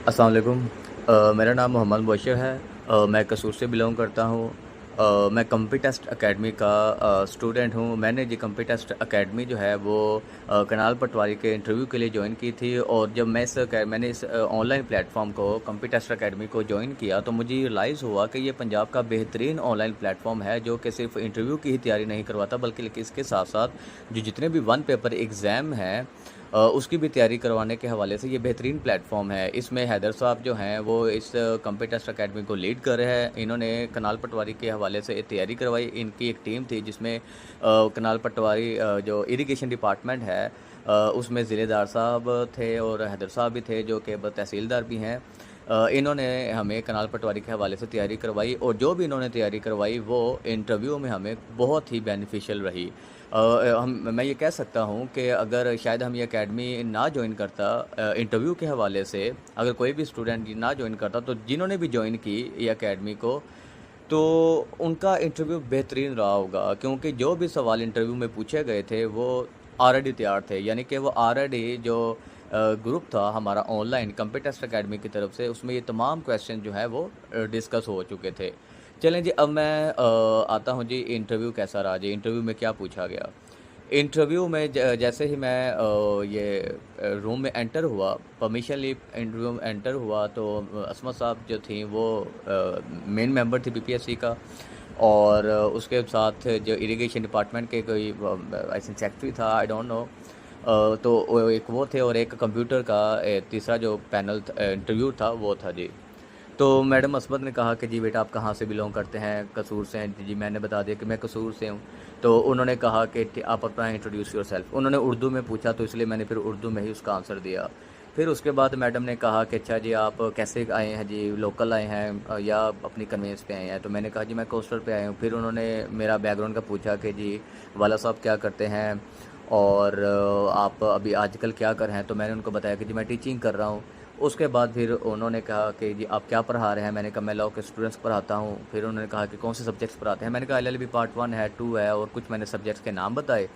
अस्सलाम वालेकुम। मेरा नाम मोहम्मद मुबशर है। मैं कसूर से बिलॉन्ग करता हूँ। मैं कंप्यूटेस्ट एकेडमी का स्टूडेंट हूँ। मैंने जी कंप्यूटेस्ट एकेडमी जो है वो कनाल पटवारी के इंटरव्यू के लिए जॉइन की थी, और जब मैंने इस ऑनलाइन प्लेटफॉर्म को कंप्यूटेस्ट एकेडमी को जॉइन किया तो मुझे रियलाइज़ हुआ कि ये पंजाब का बेहतरीन ऑनलाइन प्लेटफॉर्म है, जो कि सिर्फ इंटरव्यू की ही तैयारी नहीं करवाता, बल्कि इसके साथ साथ जो जितने भी वन पेपर एग्ज़ाम हैं उसकी भी तैयारी करवाने के हवाले से ये बेहतरीन प्लेटफ़ॉर्म है। इसमें हैदर साहब जो हैं वो इस कंप्यूटेस्ट एकेडमी को लीड कर रहे हैं। इन्होंने कनाल पटवारी के हवाले से तैयारी करवाई। इनकी एक टीम थी जिसमें कनाल पटवारी जो इरिगेशन डिपार्टमेंट है उसमें ज़िलेदार साहब थे और हैदर साहब भी थे, जो कि तहसीलदार भी हैं। इन्होंने हमें कनाल पटवारी के हवाले से तैयारी करवाई, और जो भी इन्होंने तैयारी करवाई वो इंटरव्यू में हमें बहुत ही बेनिफिशियल रही। मैं ये कह सकता हूँ कि अगर शायद हम ये अकेडमी ना जॉइन करता, इंटरव्यू के हवाले से अगर कोई भी स्टूडेंट ना जॉइन करता, तो जिन्होंने भी जॉइन की ये अकेडमी को, तो उनका इंटरव्यू बेहतरीन रहा होगा, क्योंकि जो भी सवाल इंटरव्यू में पूछे गए थे वो ऑलरेडी तैयार थे। यानी कि वो ऑलरेडी जो ग्रुप था हमारा ऑनलाइन कंप्यूटेस्ट एकेडमी की तरफ से, उसमें ये तमाम क्वेश्चन जो है वो डिस्कस हो चुके थे। चलें जी, अब मैं आता हूँ जी इंटरव्यू कैसा रहा जी, इंटरव्यू में क्या पूछा गया। इंटरव्यू में जैसे ही मैं रूम में एंटर हुआ, परमिशन ली इंटरव्यू में एंटर हुआ, तो असमा साहब जो थी वो मेन मेंबर थी बीपीएससी का, और उसके साथ जो इरिगेशन डिपार्टमेंट के कोई आई थिंक सेक्रेटरी था, आई डोंट नो। तो एक वो थे, और एक कंप्यूटर का तीसरा जो पैनल इंटरव्यू था वो था जी। तो मैडम असमत ने कहा कि जी बेटा आप कहाँ से बिलोंग करते हैं? कसूर से हैं। जी मैंने बता दिया कि मैं कसूर से हूँ। तो उन्होंने कहा कि आप अपना इंट्रोड्यूस योरसेल्फ। उन्होंने उर्दू में पूछा, तो इसलिए मैंने फिर उर्दू में ही उसका आंसर दिया। फिर उसके बाद मैडम ने कहा कि अच्छा जी आप कैसे आए हैं जी, लोकल आए हैं या अपनी कन्वेंस पे आए हैं? तो मैंने कहा जी मैं कोस्टर पे आया हूँ। फिर उन्होंने मेरा बैकग्राउंड का पूछा कि जी वाला साहब क्या करते हैं, और आप अभी आजकल क्या कर रहे हैं? तो मैंने उनको बताया कि जी मैं टीचिंग कर रहा हूँ। उसके बाद फिर उन्होंने कहा कि जी आप क्या पढ़ा रहे हैं? मैंने कहा मैं लॉ के स्टूडेंट्स पढ़ाता हूँ। फिर उन्होंने कहा कि कौन से सब्जेक्ट्स पढ़ाते हैं? मैंने कहा एलएलबी पार्ट 1 है, 2 है, और कुछ मैंने सब्जेक्ट्स के नाम बताए।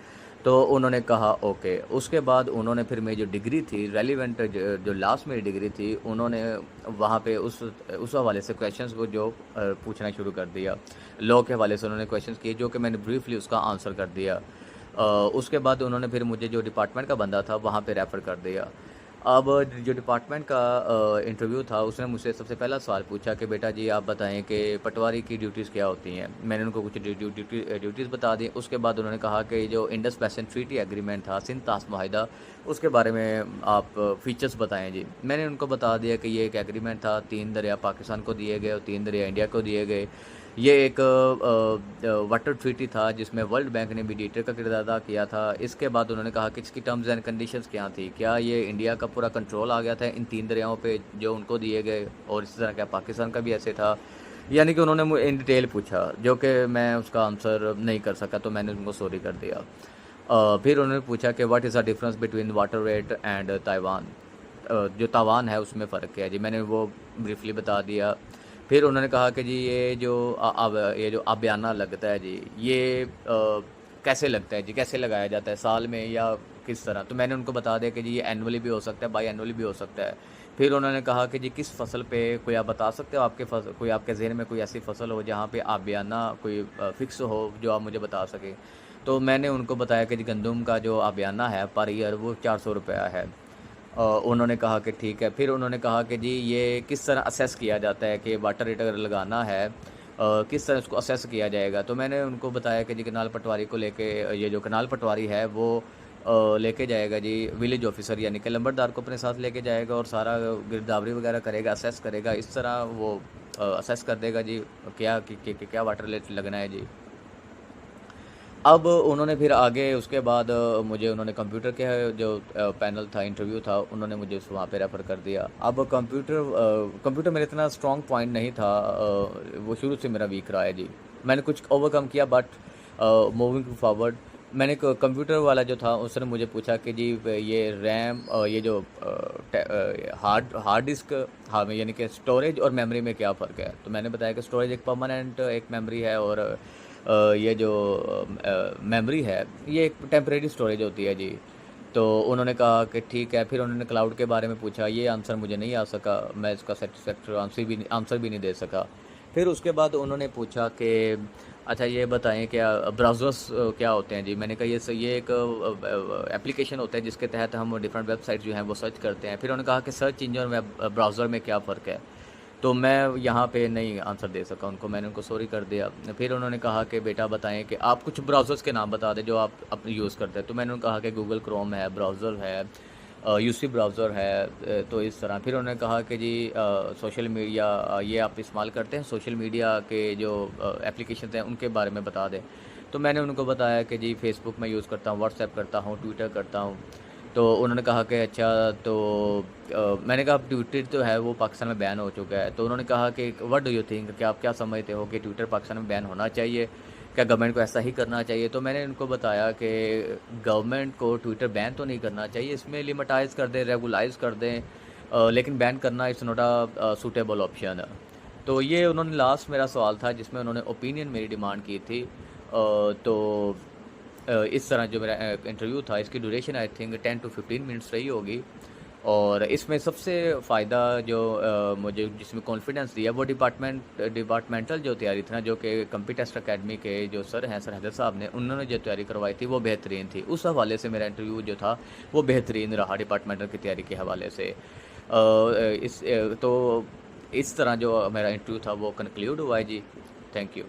तो उन्होंने कहा ओके। उसके बाद उन्होंने फिर मेरी जो डिग्री थी रेलिवेंट, जो लास्ट मेरी डिग्री थी, उन्होंने वहाँ पे उस हवाले से क्वेश्चंस को जो पूछना शुरू कर दिया। लॉ के हवाले से उन्होंने क्वेश्चंस किए, जो कि मैंने ब्रीफली उसका आंसर कर दिया। उसके बाद उन्होंने फिर मुझे जो डिपार्टमेंट का बंदा था वहाँ पे रेफ़र कर दिया। अब जो डिपार्टमेंट का इंटरव्यू था, उसने मुझसे सबसे पहला सवाल पूछा कि बेटा जी आप बताएं कि पटवारी की ड्यूटीज़ क्या होती हैं। मैंने उनको कुछ ड्यूटीज़ बता दी। उसके बाद उन्होंने कहा कि जो इंडस बेसिन ट्रीटी एग्रीमेंट था, सिंध तास माहिदा, उसके बारे में आप फीचर्स बताएं जी। मैंने उनको बता दिया कि ये एक एग्रीमेंट था, 3 दरिया पाकिस्तान को दिए गए और 3 दरिया इंडिया को दिए गए। ये एक वाटर ट्रीटी था जिसमें वर्ल्ड बैंक ने मीडिएटर का किरदार अदा किया था। इसके बाद उन्होंने कहा कि इसकी टर्म्स एंड कंडीशंस क्या थी? क्या ये इंडिया का पूरा कंट्रोल आ गया था इन 3 दरियाओं पे जो उनको दिए गए, और इसी तरह क्या पाकिस्तान का भी ऐसे था? यानी कि उन्होंने इन डिटेल पूछा, जो कि मैं उसका आंसर नहीं कर सका, तो मैंने उनको सॉरी कर दिया। फिर उन्होंने पूछा कि what is the difference between water rat and Taiwan? जो ताइवान है उसमें फ़र्क क्या है जी? मैंने वो ब्रीफली बता दिया। फिर उन्होंने कहा कि जी ये जो आबियाना लगता है जी, ये कैसे लगता है जी? कैसे लगाया जाता है, साल में या किस तरह? तो मैंने उनको बता दिया कि जी ये एनुअली भी हो सकता है, बाई एनुअली भी हो सकता है। फिर उन्होंने कहा कि जी किस फसल पे कोई आप बता सकते हो, कोई आपके ज़हन में कोई ऐसी फसल हो जहाँ पे आबियाना कोई फ़िक्स हो जो आप मुझे बता सकें? तो मैंने उनको बताया कि जी गंदम का जो आबियाना है पर ईयर वो ₹400 है। उन्होंने कहा कि ठीक है। फिर उन्होंने कहा कि जी ये किस तरह असेस किया जाता है कि वाटर रेट अगर लगाना है, किस तरह उसको असेस किया जाएगा? तो मैंने उनको बताया कि जी कनाल पटवारी को लेके, ये जो कनाल पटवारी है वो लेके जाएगा जी विलेज ऑफिसर, यानी कि लंबरदार को अपने साथ लेके जाएगा, और सारा गिरदावरी वगैरह करेगा, असेस करेगा। इस तरह वो असेस कर देगा जी क्या वाटर रेट लगना है जी। अब उन्होंने फिर आगे उसके बाद मुझे उन्होंने कंप्यूटर के जो पैनल था, इंटरव्यू था, उन्होंने मुझे उस वहाँ पे रेफ़र कर दिया। अब कंप्यूटर मेरा इतना स्ट्रॉन्ग पॉइंट नहीं था, वो शुरू से मेरा वीक रहा है जी। मैंने कुछ ओवरकम किया, बट मूविंग फॉरवर्ड मैंने कंप्यूटर वाला जो था उसने मुझे पूछा कि जी ये रैम, ये जो हार्ड डिस्क, हाँ यानी कि स्टोरेज और मेमोरी में क्या फ़र्क है? तो मैंने बताया कि स्टोरेज एक परमानेंट एक मेमोरी है, और ये जो मेमोरी है ये एक टेम्परेरी स्टोरेज होती है जी। तो उन्होंने कहा कि ठीक है, फिर उन्होंने क्लाउड के बारे में पूछा, ये आंसर मुझे नहीं आ सका, मैं इसका सैटिस्फैक्टरी आंसर भी नहीं दे सका। फिर उसके बाद उन्होंने पूछा कि अच्छा ये बताएँ क्या ब्राउज़र्स क्या होते हैं जी? मैंने कहा ये एक एप्लीकेशन होता है जिसके तहत हम डिफरेंट वेबसाइट जो हैं वो सर्च करते हैं। फिर उन्होंने कहा कि सर्च इंजन और ब्राउज़र में क्या फ़र्क है? तो मैं यहाँ पे नहीं आंसर दे सका उनको, मैंने उनको सॉरी कर दिया। फिर उन्होंने कहा कि बेटा बताएँ कि आप कुछ ब्राउज़र्स के नाम बता दें जो आप यूज़ करते हैं। तो मैंने उनको कहा कि गूगल क्रोम है, ब्राउज़र है, यूसी ब्राउज़र है, तो इस तरह। फिर उन्होंने कहा कि जी सोशल मीडिया ये आप इस्तेमाल करते हैं, सोशल मीडिया के जो एप्लीकेशंस हैं उनके बारे में बता दें। तो मैंने उनको बताया कि जी फ़ेसबुक मैं यूज़ करता हूँ, व्हाट्सएप करता हूँ, ट्विटर करता हूँ। तो उन्होंने कहा कि अच्छा तो मैंने कहा ट्विटर जो है वो पाकिस्तान में बैन हो चुका है। तो उन्होंने कहा कि व्हाट डू यू थिंक कि आप क्या समझते हो कि ट्विटर पाकिस्तान में बैन होना चाहिए? क्या गवर्नमेंट को ऐसा ही करना चाहिए? तो मैंने उनको बताया कि गवर्नमेंट को ट्विटर बैन तो नहीं करना चाहिए, इसमें लिमिटाइज़ कर दें, रेगुलाइज़ कर दें, लेकिन बैन करना इज़ नॉट सूटेबल ऑप्शन। तो ये उन्होंने लास्ट मेरा सवाल था जिसमें उन्होंने ओपिनियन मेरी डिमांड की थी। तो इस तरह जो मेरा इंटरव्यू था इसकी duration I think 10 to 15 minutes रही होगी। और इसमें सबसे फ़ायदा जो मुझे जिसमें कॉन्फिडेंस दिया वो डिपार्टमेंटल जो तैयारी थी ना, जो कि कंप्यूटर टेस्ट अकेडमी के जो सर हैं, सर हैदर साहब ने, उन्होंने जो तैयारी करवाई थी वो बेहतरीन थी। उस हवाले से मेरा इंटरव्यू जो था वो बेहतरीन रहा डिपार्टमेंटल की तैयारी के हवाले से। तो इस तरह जो मेरा इंटरव्यू था वो कंक्लूड हुआ है जी। Thank you.